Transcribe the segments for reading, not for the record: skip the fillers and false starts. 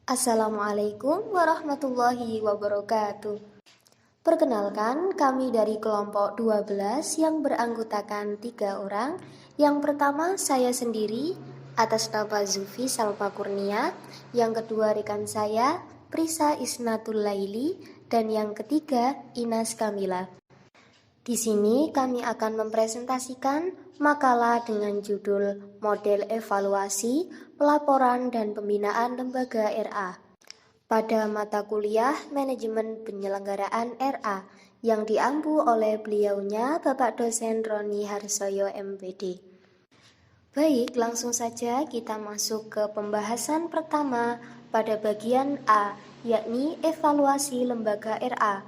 Assalamualaikum warahmatullahi wabarakatuh. Perkenalkan, kami dari kelompok 12 yang beranggotakan 3 orang. Yang pertama saya sendiri atas nama Zufi Salma Kurnia, yang kedua rekan saya Prisa Isnatul Laili, dan yang ketiga Inas Kamila. Di sini kami akan mempresentasikan makalah dengan judul Model Evaluasi, Pelaporan dan Pembinaan Lembaga RA pada mata kuliah Manajemen Penyelenggaraan RA yang diampu oleh beliaunya Bapak Dosen Roni Harsoyo MPD. Baik, langsung saja kita masuk ke pembahasan pertama pada bagian A, yakni evaluasi lembaga RA.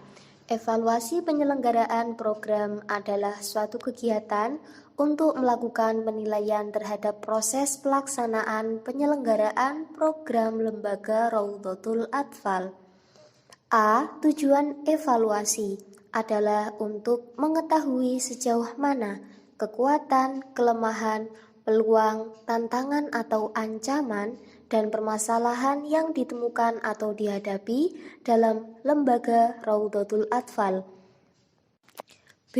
Evaluasi penyelenggaraan program adalah suatu kegiatan untuk melakukan penilaian terhadap proses pelaksanaan penyelenggaraan program lembaga Raudhatul Atfal. A. Tujuan evaluasi adalah untuk mengetahui sejauh mana kekuatan, kelemahan, peluang, tantangan atau ancaman dan permasalahan yang ditemukan atau dihadapi dalam lembaga Raudhatul Atfal. B.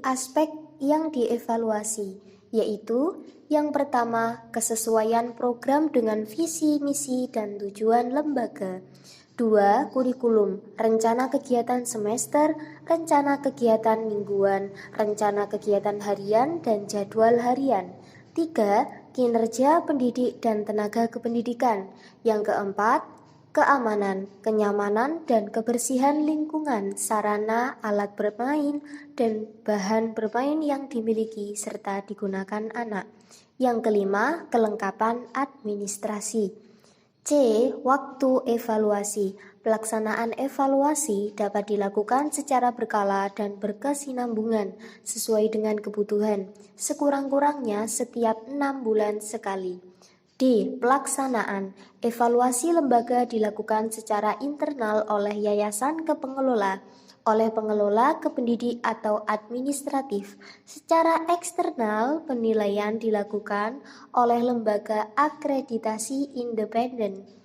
Aspek yang dievaluasi, yaitu yang pertama, kesesuaian program dengan visi, misi, dan tujuan lembaga. 2. Kurikulum, rencana kegiatan semester, rencana kegiatan mingguan, rencana kegiatan harian, dan jadwal harian. 3. Kinerja pendidik dan tenaga kependidikan. Yang keempat, keamanan, kenyamanan, dan kebersihan lingkungan, sarana, alat bermain, dan bahan bermain yang dimiliki serta digunakan anak. Yang kelima, kelengkapan administrasi. C. Waktu evaluasi. Pelaksanaan evaluasi dapat dilakukan secara berkala dan berkesinambungan sesuai dengan kebutuhan, sekurang-kurangnya setiap 6 bulan sekali. D. Pelaksanaan. Evaluasi lembaga dilakukan secara internal oleh yayasan ke pengelola, oleh pengelola ke pendidik atau administratif. Secara eksternal, penilaian dilakukan oleh lembaga akreditasi independen.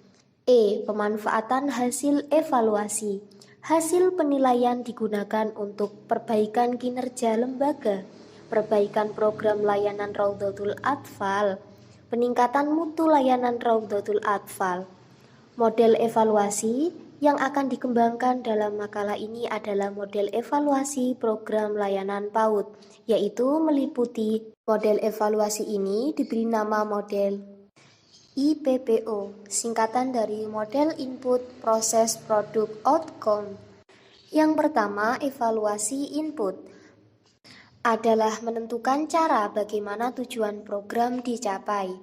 E. Pemanfaatan hasil evaluasi. Hasil penilaian digunakan untuk perbaikan kinerja lembaga, perbaikan program layanan Raudhatul Atfal, peningkatan mutu layanan Raudhatul Atfal. Model evaluasi yang akan dikembangkan dalam makalah ini adalah model evaluasi program layanan PAUD, yaitu meliputi model evaluasi ini diberi nama model IPPO, singkatan dari Model Input Proses Produk Outcome. Yang pertama, evaluasi input adalah menentukan cara bagaimana tujuan program dicapai.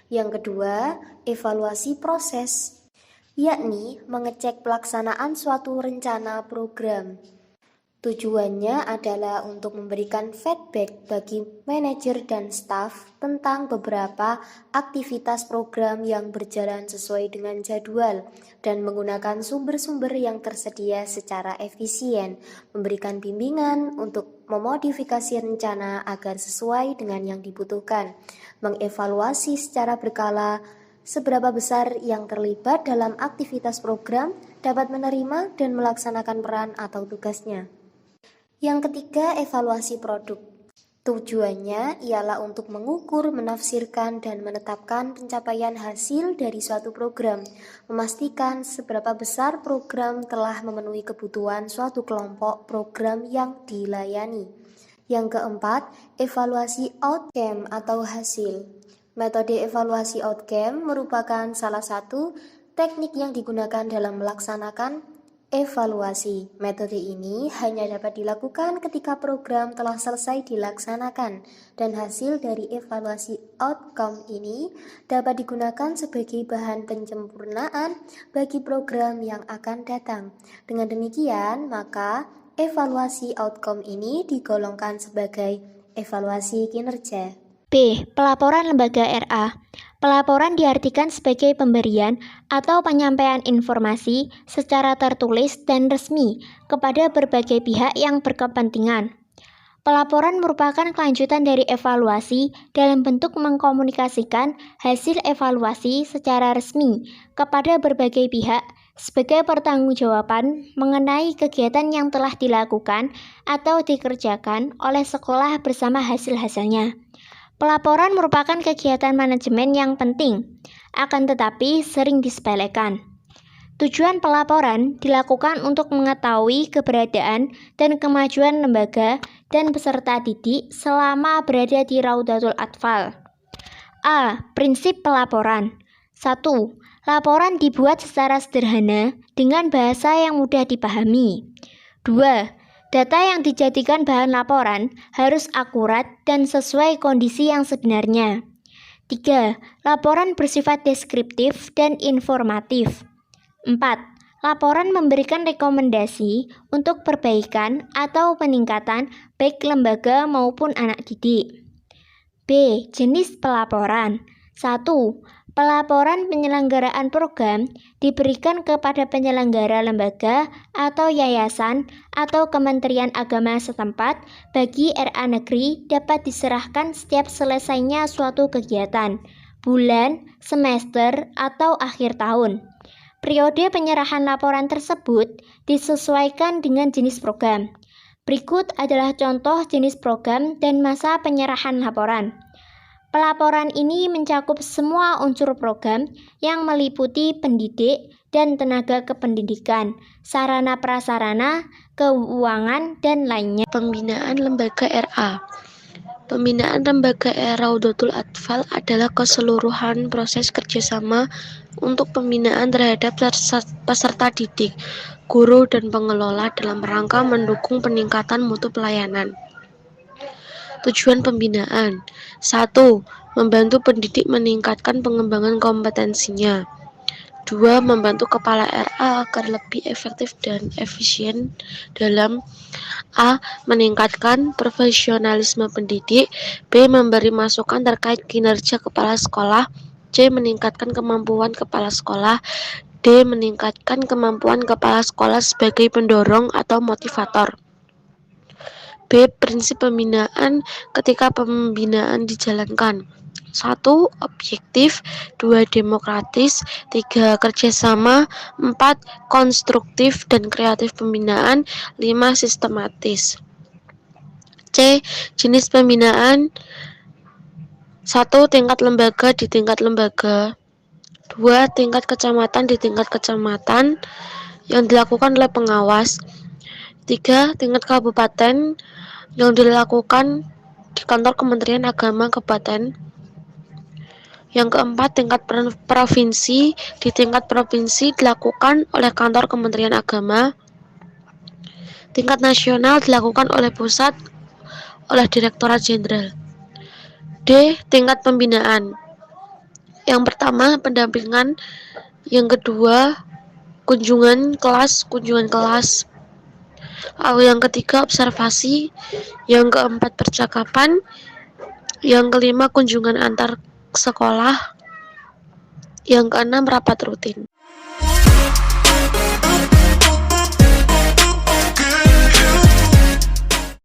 Yang kedua, evaluasi proses, yakni mengecek pelaksanaan suatu rencana program. Tujuannya adalah untuk memberikan feedback bagi manajer dan staf tentang beberapa aktivitas program yang berjalan sesuai dengan jadwal dan menggunakan sumber-sumber yang tersedia secara efisien, memberikan bimbingan untuk memodifikasi rencana agar sesuai dengan yang dibutuhkan, mengevaluasi secara berkala seberapa besar yang terlibat dalam aktivitas program dapat menerima dan melaksanakan peran atau tugasnya. Yang ketiga, evaluasi produk. Tujuannya ialah untuk mengukur, menafsirkan, dan menetapkan pencapaian hasil dari suatu program, memastikan seberapa besar program telah memenuhi kebutuhan suatu kelompok program yang dilayani. Yang keempat, evaluasi outcome atau hasil. Metode evaluasi outcome merupakan salah satu teknik yang digunakan dalam melaksanakan evaluasi. Metode ini hanya dapat dilakukan ketika program telah selesai dilaksanakan dan hasil dari evaluasi outcome ini dapat digunakan sebagai bahan penyempurnaan bagi program yang akan datang. Dengan demikian, maka evaluasi outcome ini digolongkan sebagai evaluasi kinerja. B. Pelaporan lembaga RA. Pelaporan diartikan sebagai pemberian atau penyampaian informasi secara tertulis dan resmi kepada berbagai pihak yang berkepentingan. Pelaporan merupakan kelanjutan dari evaluasi dalam bentuk mengkomunikasikan hasil evaluasi secara resmi kepada berbagai pihak sebagai pertanggungjawaban mengenai kegiatan yang telah dilakukan atau dikerjakan oleh sekolah bersama hasil-hasilnya. Pelaporan merupakan kegiatan manajemen yang penting, akan tetapi sering disepelekan. Tujuan pelaporan dilakukan untuk mengetahui keberadaan dan kemajuan lembaga dan peserta didik selama berada di Raudatul Atfal. A. Prinsip pelaporan. 1. Laporan dibuat secara sederhana dengan bahasa yang mudah dipahami. 2. Data yang dijadikan bahan laporan harus akurat dan sesuai kondisi yang sebenarnya. 3. Laporan bersifat deskriptif dan informatif. 4. Laporan memberikan rekomendasi untuk perbaikan atau peningkatan baik lembaga maupun anak didik. B. Jenis pelaporan. 1. Pelaporan penyelenggaraan program diberikan kepada penyelenggara lembaga atau yayasan atau Kementerian Agama setempat bagi RA negeri dapat diserahkan setiap selesainya suatu kegiatan, bulan, semester, atau akhir tahun. Periode penyerahan laporan tersebut disesuaikan dengan jenis program. Berikut adalah contoh jenis program dan masa penyerahan laporan. Pelaporan ini mencakup semua unsur program yang meliputi pendidik dan tenaga kependidikan, sarana prasarana, keuangan, dan lainnya. Pembinaan lembaga RA. Pembinaan lembaga Raudatul Atfal adalah keseluruhan proses kerjasama untuk pembinaan terhadap peserta didik, guru, dan pengelola dalam rangka mendukung peningkatan mutu pelayanan. Tujuan pembinaan. 1. Membantu pendidik meningkatkan pengembangan kompetensinya. 2. Membantu kepala RA agar lebih efektif dan efisien dalam A. Meningkatkan profesionalisme pendidik. B. Memberi masukan terkait kinerja kepala sekolah. C. Meningkatkan kemampuan kepala sekolah. D. Meningkatkan kemampuan kepala sekolah sebagai pendorong atau motivator. B. Prinsip pembinaan ketika pembinaan dijalankan. 1. Objektif. 2. Demokratis. 3. Kerjasama. 4. Konstruktif dan kreatif pembinaan. 5. Sistematis. C. Jenis pembinaan. 1. Tingkat lembaga di tingkat lembaga. 2. Tingkat kecamatan di tingkat kecamatan yang dilakukan oleh pengawas. 3. Tingkat kabupaten yang dilakukan di kantor Kementerian Agama Kabupaten. Yang keempat, tingkat provinsi. Di tingkat provinsi dilakukan oleh kantor Kementerian Agama. Tingkat nasional dilakukan oleh pusat, oleh Direktorat Jenderal. D. Tingkat pembinaan. Yang pertama, pendampingan. Yang kedua, kunjungan kelas. Yang ketiga, observasi. Yang keempat, percakapan. Yang kelima, kunjungan antar sekolah. Yang keenam, rapat rutin.